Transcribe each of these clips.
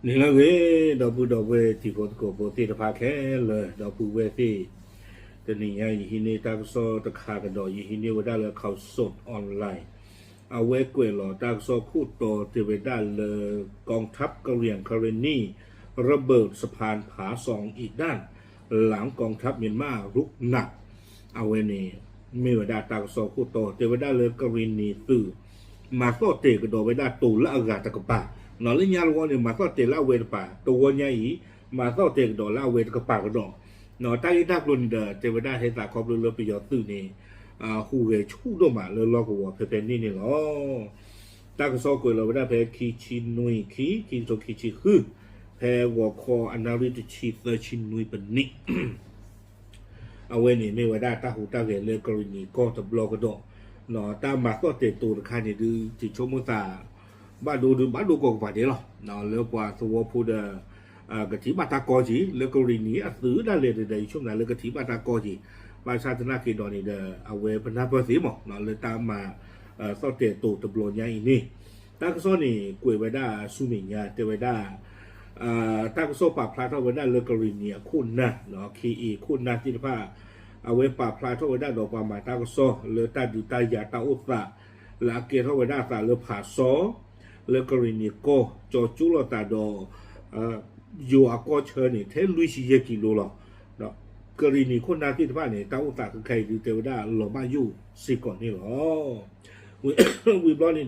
你那个到不提过个不提的怕开了，到不为提的你呀，以前大个说的卡个到，以前我ได้了เขาสดออนไลน์เอาไว้กวยหล่อตากซอคู่โตเทวดาเลยกองทัพกะเหรี่ยงคาเรนีระเบิดสะพานผาสองอีกด้านหลังกองทัพเมียนมารุกหนักเอาไว้นี่มีวดาตากซอคู่โตเทวดาเลยกะเรนีตื่อมาก็เตะกระโดดไปได้ตูละอากาศตะกปะนอลิญาลวเนี่ยมาก็เตะละเวทป่าตัวใหญ่มาก็เตะกระโดดละเวทกระปากระโดดนอใต้ดักลุนเดเทวดาเฮตาครอบเรือไปยอตื่นนี่หูเวชูดมาเลยลอกวัวเพนนี่หรอตากซอกวยเราได้เพคีชินุยคีโตคีชิคือเพวอคออนาริตชีเตชินุยเป็นนิเอาไว้นี่ไม่ว่าได้ตาหูตาเกเลยกรณีก็ตะบลอกระโดดเนาะตามมาก็เตะตัวค่านี่ดูจิชมุตาบ้านดูก็กว่าเดียวเนาะแล้วกว่าตัวพูดกะทิบาตากอจีแล้วกรณีซื้อได้เลยในช่วงนั้นแล้วกะทิบาตากอจีประชาชนกิจดอนนี่เอาไว้พนักภาษีหมดเนาะเลยตามมาสอดเตะตัวตะบลอยางอีนี่ตากซ้อนี่กวยไว้ได้สุมิญาเตไว้ได้ตากซ้อปราบพลาดเท่าไว้ได้เลยกรณีคุณนะเนาะคีอีคุณนะที่ผ้าเอาไว้ปราบพลาดเท่าไว้ได้ดอกความหมายตากซ้อเลยตาดูตายาตาอุตสาละเกียเท่าไว้ได้ตาเลยผ่าซ้อเลยกรณีก็จอจุลตาดอยู่อากอเชิญนี่เทลุยชีเยกิโลหรอเนาะกรณีคนนาที่บ้านเนี่ยตาอุตสาคือใครดูเทวดาหล่อบ้าอยู่สิก่อนนี่หรอวิบล้อนี่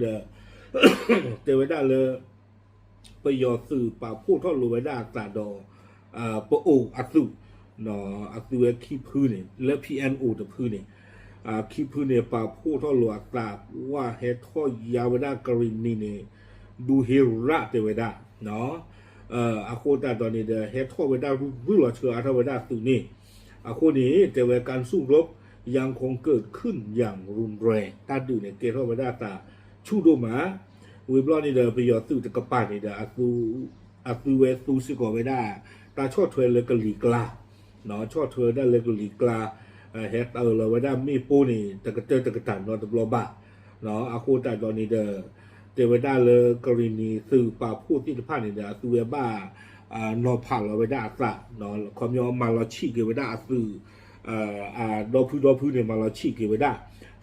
เทวดาเลยไปยอสื่อป่าพูดทอดรูไว้ได้ตาดปะโออัตุเนาะอัตุเวคีพื้นเนี่ยและพีเอ็นโอตะพื้นเนี่ยคีพื้นเนี่ยป่าพูดทอดรูอัตราว่าเฮทอยาวดากรณีเนี่ยดูเฮระเทวดาเนาะอาโคตาตอนนี้เฮทอเวดารู้หรอเชื่ออาทเวดาสุนี่อาโคนี้แต่ว่าการสู้รบยังคงเกิดขึ้นอย่างรุนแรงตาดูเนี่ยเกทอเวดาตาชูโดมาวิบลอนี่ไปยอดสู้ตะกปานี่อาตูเวสูสิกอเวดาตาชอดเทเลยกะลีกลาเนาะชอดเทได้เลยกะลีกลาเฮตเลยเวดามีปูนี่ตะกะเจอตะกะตันนอนตะบลอบาเนาะอาโคตาตอนนี้เทวดาเลยกรณีสื่อป่าพูดที่ผ่านเนี่ยตัวบ้านอผ่านเราไปได้สักเนาะความยอมมาเราชี้เกี่ยวไปได้สื่อดอพื้นเนี่ยมาเราชี้เกี่ยวไปได้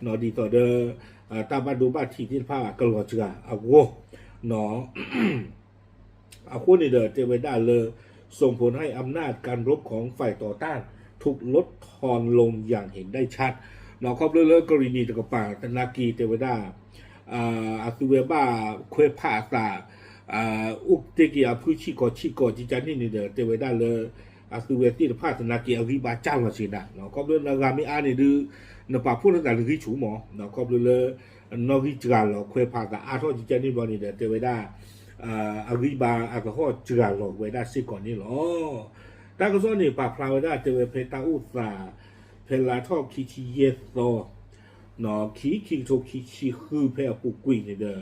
เนาะดีต่อตามบ้านดูบ้านที่ผ่านก็รอเจออาโวเนาะอาโวเนี่ยเทวดาเลยส่งผลให้อำนาจการรบของฝ่ายต่อต้านถูกลดทอนลงอย่างเห็นได้ชัดเนาะครับเรื่องกรณีตะกป่าตนากีเทวดาอาตุเวบ้าเคยผ่าตาอุกเตกิอาพูชิโกจิจานี่นี่เทวดาเลยอาตุเวที่ผ่าตนากีอาวิบาเจ้าละสินะเนาะครับเรื่องนรามิอานี่ดูนป่าพูดตั้งแต่ริชูหมอเนาะครับเรื่องนริจกาลเคยผ่าตาอาทอจิจานี่บอนี่เทวดาอาวิบาอากาฮอจกาลเวดาสิก่อนนี่หรอแต่ก็ส่วนนี่ป่าพลาวดาเทวเพตาอุตาเพลาทอคิชิเยโตเนาะคีโทคีชีคือเพื่อปุกุยเนี่ย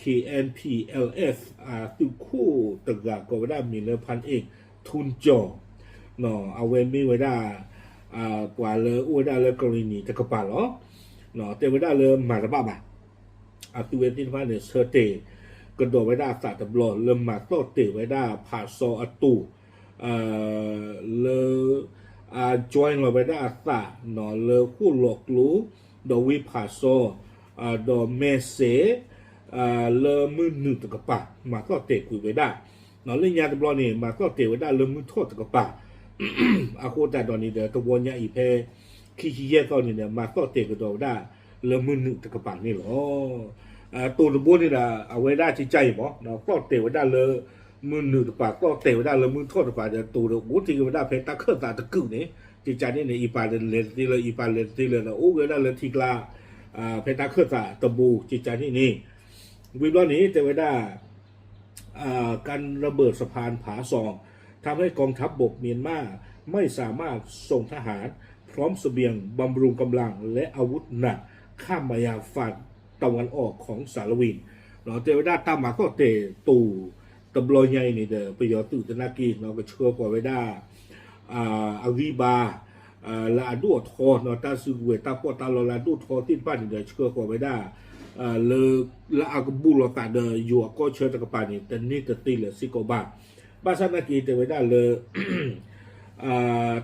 KNPLS ตุคู่ตึกก็ได้มีเลยพันเอกทุนจอเนาะเอาไว้ไม่ไว้ได้กว่าเลยอ้วนได้เลยกรณีจะกระป๋าหรอเนาะแต่ไว้ได้เลยมาระบาดตัวเวทีพันเนี่ยเซอร์เตกระโดดไว้ได้สาตบลอเริ่มมาโตเตไว้ได้ผ่าซออตูเลยจอยเราไปได้สาเนาะเลยคู่หลอกรู้ดอวิภาโซดอเมเสเลมือหนึ่งตะกปะมาก็เตะคุยไว้ได้เนาะเรื่องยาตะบลอนี่มาก็เตะไว้ได้เลมือโทษตะกปะอาโคแต่ตอนนี้ตะวันยาอีเพขี้เยี่ยตอนนี้มาก็เตะกระโดดได้เลมือหนึ่งตะกปะนี่หรอตัวตะบวนนี่เอาไว้ได้ใจหมอเนาะก็เตะไว้ได้เลมือหนึ่งตะกปะก็เตะไว้ได้เลมือโทษตะกปะตัวตะบวนที่ไว้ได้เพตะเคลื่อนตาตะกึ่งนี่จิตใจนี่อีปาเลนที่เลยอีปาเลนที่เลยนะโอ้ก็ได้เลยทีกลาเพตาเคลื่อนตาตะบูจิตใจนี่วิบล้อนี้แต่ไว้ได้การระเบิดสะพานผาซองทำให้กองทัพบกเมียนมาไม่สามารถส่งทหารพร้อมเสบียงบำรุงกำลังและอาวุธหนักข้ามมายังฝั่งตะวันออกของสารวินเนาะแต่ไว้ได้ตามมาก็เตะตู่ตะบลอยใหญ่นี่ไปยอตู่ตะนากีเนาะก็เชื่อกว่าไว้ได้อาวิบาลาดูทอเนาะตาสุเวตาปอตาลาดูทอที่บ้านเดี๋ยวเชื่อกว่าไว้ได้ เลละอากบุลตาเดอยู่ก็เชิญตะกปานี่แต่นี่ตะตีเลยสิโกบาบาสานากีเตไว้ได้เลย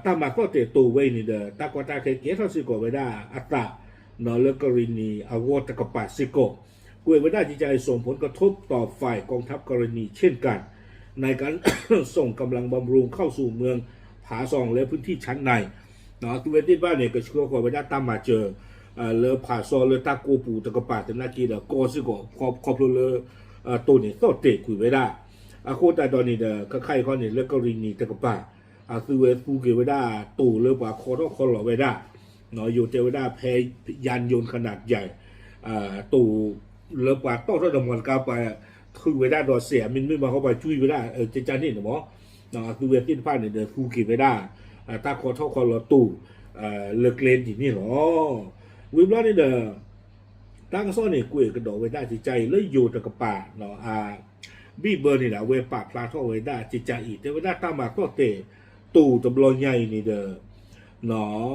ตามาก็เตตูไว้นี่เด้อตากว่าตาเคเกทสิโกไว้ได้อัตตานอเลกรินีอาวตะกปาสิโกกวยไว้ได้จิตใจส่งผลกระทบต่อฝ่ายกองทัพกรณีเช่นกันในการ ส่งกำลังบำรุงเข้าสู่เมืองผาซองและพื้นที่ชั้นในเนาะตัวเวทีบ้านเนี่ยก็เชื่อว่าไว้ได้ตามมาเจอเลอผาซอเลอตาโกปูตะกปาแต่นากีเด้อก็สิโกครอบเลอตัวนี้โตเตคุยไว้ได้โคตาตอนนี้เด้อก็ใครเขาเนี่ยเลกรินีตะกปาคือเวฟูเกไว้ได้ตู่เลอป่าคอทอคอหล่อไว้ได้เนาะอยู่เทวดาแพยานยนต์ขนาดใหญ่ตู่เลอป่าโต้ทอดมันกาไปคือไว้ได้ดอเสียมินไม่มาเข้าไปช่วยไว้ได้เจานี่เนาะเนาะคือเวทีผ้าเนี่ยเด้อฟูเกไว้ได้ตาคอทอคอหล่อตู่เลิกเลนที่นี่หรอวิบล้อนี่เด้อตั้งซ้อนนี่กุยกระโดดไว้ได้จิตใจเลยอยู่ตะกป่าเนาะบีเบอร์นี่แหละเวป่าพลาท่อไว้ได้จิตใจอีกแต่ว่าได้ตามมาก็เตะตู่ตะบลอยใหญ่นี่เด้อเนาะ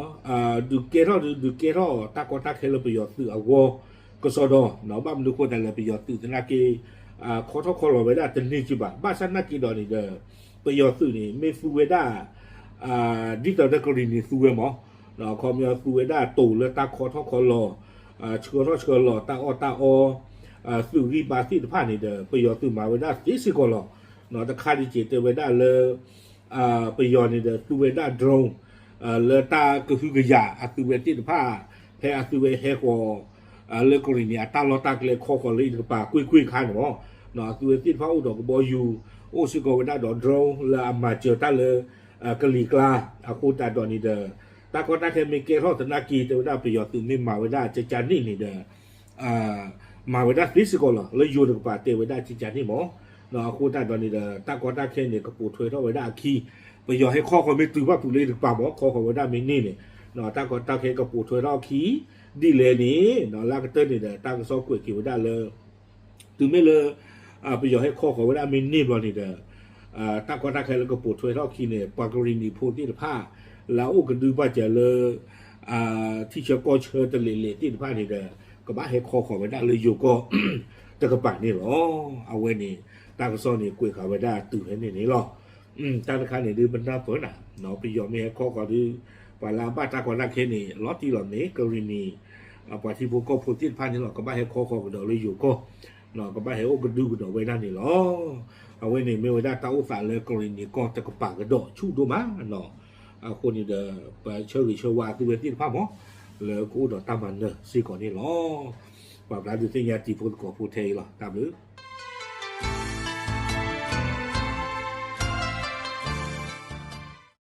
ดูเกท่อดูเกท่อตากอตาเคลประโยชน์ตื่อวก็สอดเนาะบ้านดูคนแต่ละประโยชน์ตื่นนากีขอท่อคอหล่อไว้ได้แต่นี่จิบะบ้านฉันนากีดอนี่เด้อประโยชน์ตื่นี่ไม่ฟูไว้ได้ดิจิตอลกรีนี่ฟูไว้หมอเนาะคอมยาฟูไว้ได้ตู่เลยตาขอท่อคอหล่อเชื่อท่อเชื่อหล่อตาอสื่อรีบาที่ผ่านนี่เด้อประโยชน์ตื่นมาไว้ได้ที่สิก็หล่อเนาะแต่ค่าดิจิตไว้ได้เลยประโยชน์นี่เด้อตัวไว้ได้โดรนเลตาก็คือกระยาตัวไว้ที่ผ่าแพ้ตัวไว้แฮกวเลกรีนี่ตาลอตาเกลคอคอเลยกับป่าคุยคันหมอเนาะตัวไว้ที่ผ่าอุดอกบอยู่โอ้สิก็ไว้ได้ดอกโดรนแล้วมาเจอตาเลยกะลีกลาคูตาดอนี่เด้อตาก็ตาแค่มีเกลอตนากีแต่ว่าได้ประโยชน์ตื่นไม่มาไว้ได้จะจานนี่เด้อมาไว้ได้ฟิสิกอลแล้วอยู่ในกระเป๋าเตะไว้ได้จิตใจนี่หมอเนาะคูตาตอนนี้เด้อตากอตาแค่เนี่ยกระปูถวยเท่าไว้ได้ขี้ประโยชน์ให้ข้อคนไม่ตื่นว่าผู้เล่นกระเป๋าหมอข้อคนไว้ได้ไม่นี่เนี่ยเนาะตากอตาแค่กระปูถวยเท่าขี้ดีเลยนี่เนาะลากเตอร์นี่เด้อตากระซอกกล้วยกินไว้ได้เลยตื่นไม่เลยประโยชน์ให้ข้อคนไว้ได้ไม่นี่รอนี่เด้อตากอตาแค่แล้วกระปูถวยเท่าขี้เนี่ยปากรีนี่พูดที่ผ้าแล้วโอ้กันดูว่าจะเลยที่เชื่อก็เชื่อตะเลที่ผ้านี่เด้อก็บ้าให้คอขอไว้ได้เลยอยู่ก็ตะกระป๋านี่หรอเอาไว้นี่ตากระซ้อนนี่กุยขาไว้ได้ตื่นให้นี่หรอตาตะคานี่ดื้อบรรดาเฟิร์น่ะเนาะไปยอมไม่ให้คอขอดื้อปลาบ้าตากอนักแค่นี่ล้อตีหล่อนี้กรณีปาที่พวกก็พูดที่ผ้านี่หรอก็บ้าให้คอขอกันเดี๋ยวเลยอยู่ก็เนาะก็บ้าให้โอ้กันดูกันเดี๋ยวไว้นั่นนี่หรอเอาไว้นี่ไม่ไว้ได้ตาอุตส่าห์เลยกรณีก็ตะกระป๋ากระโดดชูดูมาเนาะคนนี้เด้อไปเชื่อหรือเชื่อว่าตัวที่ผ้าหมอแล้วกูดอตามันเนอะสิก่อนนี่หรอแบบนั้นดูที่ยาจีพูดก่อพูดเทหรอตามหรือ